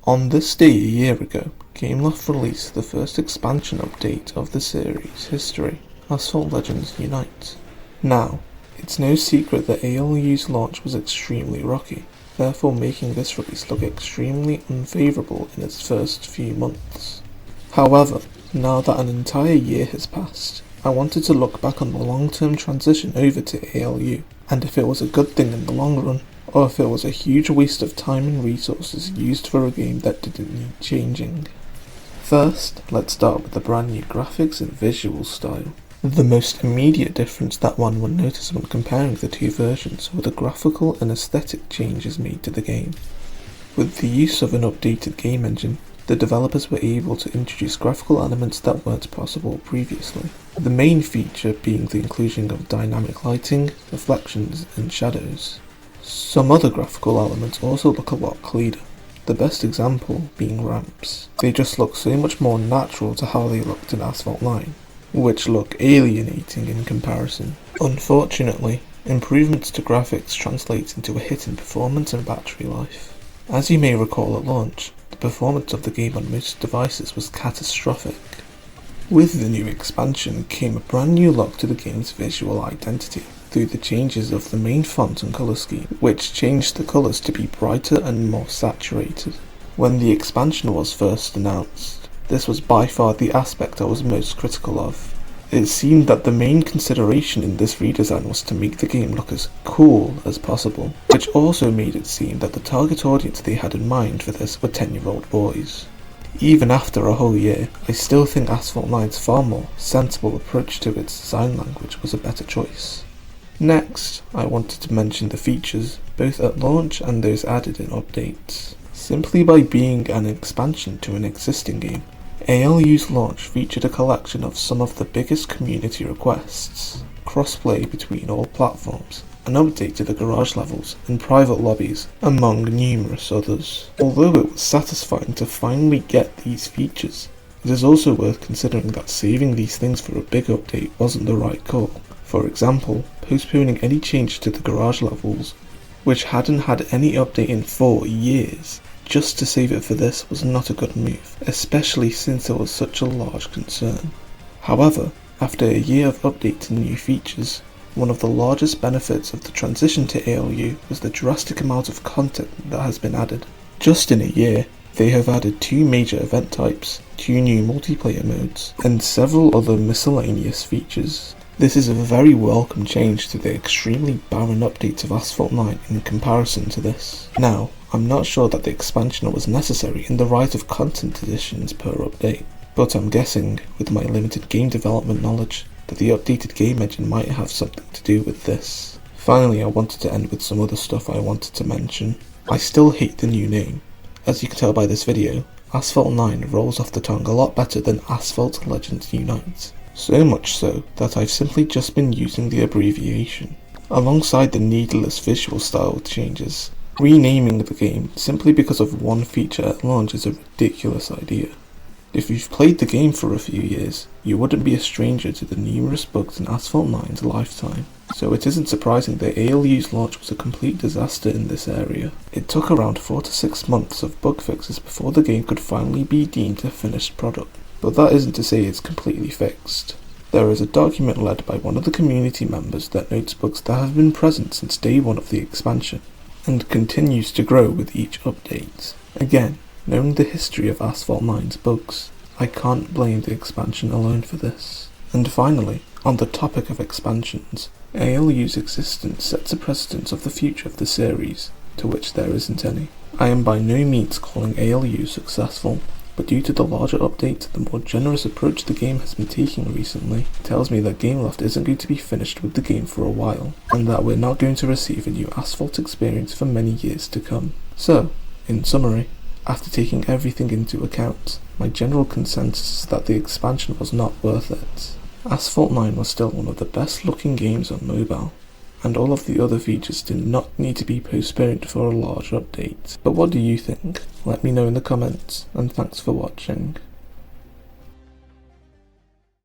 On this day a year ago, Gameloft released the first expansion update of the series' history, Asphalt Legends Unite. Now, it's no secret that ALU's launch was extremely rocky, therefore making this release look extremely unfavourable in its first few months. However, now that an entire year has passed, I wanted to look back on the long-term transition over to ALU, and if it was a good thing in the long run, or if it was a huge waste of time and resources used for a game that didn't need changing. First, let's start with the brand new graphics and visual style. The most immediate difference that one would notice when comparing the two versions were the graphical and aesthetic changes made to the game. With the use of an updated game engine, the developers were able to introduce graphical elements that weren't possible previously. The main feature being the inclusion of dynamic lighting, reflections, and shadows. Some other graphical elements also look a lot cleaner, the best example being ramps. They just look so much more natural to how they looked in Asphalt 9, which look alienating in comparison. Unfortunately, improvements to graphics translate into a hit in performance and battery life. As you may recall at launch, the performance of the game on most devices was catastrophic. With the new expansion came a brand new look to the game's visual identity, through the changes of the main font and colour scheme, which changed the colours to be brighter and more saturated. When the expansion was first announced, this was by far the aspect I was most critical of. It seemed that the main consideration in this redesign was to make the game look as cool as possible, which also made it seem that the target audience they had in mind for this were 10-year-old boys. Even after a whole year, I still think Asphalt 9's far more sensible approach to its design language was a better choice. Next, I wanted to mention the features, both at launch and those added in updates. Simply by being an expansion to an existing game, ALU's launch featured a collection of some of the biggest community requests, crossplay between all platforms, an update to the garage levels and private lobbies, among numerous others. Although it was satisfying to finally get these features, it is also worth considering that saving these things for a big update wasn't the right call. For example, postponing any change to the garage levels, which hadn't had any update in 4 years, just to save it for this was not a good move, especially since it was such a large concern. However, after a year of updates and new features, one of the largest benefits of the transition to ALU was the drastic amount of content that has been added. Just in a year, they have added 2 major event types, 2 new multiplayer modes, and several other miscellaneous features. This is a very welcome change to the extremely barren updates of Asphalt 9 in comparison to this. Now, I'm not sure that the expansion was necessary in the rise of content additions per update, but I'm guessing, with my limited game development knowledge, that the updated game engine might have something to do with this. Finally, I wanted to end with some other stuff I wanted to mention. I still hate the new name. As you can tell by this video, Asphalt 9 rolls off the tongue a lot better than Asphalt Legends Unite. So much so that I've simply just been using the abbreviation. Alongside the needless visual style changes, renaming the game simply because of one feature at launch is a ridiculous idea. If you've played the game for a few years, you wouldn't be a stranger to the numerous bugs in Asphalt 9's lifetime, so it isn't surprising that ALU's launch was a complete disaster in this area. It took around 4 to 6 months of bug fixes before the game could finally be deemed a finished product. But that isn't to say it's completely fixed. There is a document led by one of the community members that notes bugs that have been present since day 1 of the expansion, and continues to grow with each update. Again, knowing the history of Asphalt 9's bugs, I can't blame the expansion alone for this. And finally, on the topic of expansions, ALU's existence sets a precedent of the future of the series, to which there isn't any. I am by no means calling ALU successful, but due to the larger update, the more generous approach the game has been taking recently, it tells me that Gameloft isn't going to be finished with the game for a while, and that we're not going to receive a new Asphalt experience for many years to come. So, in summary, after taking everything into account, my general consensus is that the expansion was not worth it. Asphalt 9 was still one of the best looking games on mobile, and all of the other features did not need to be postponed for a large update. But what do you think? Let me know in the comments, and thanks for watching.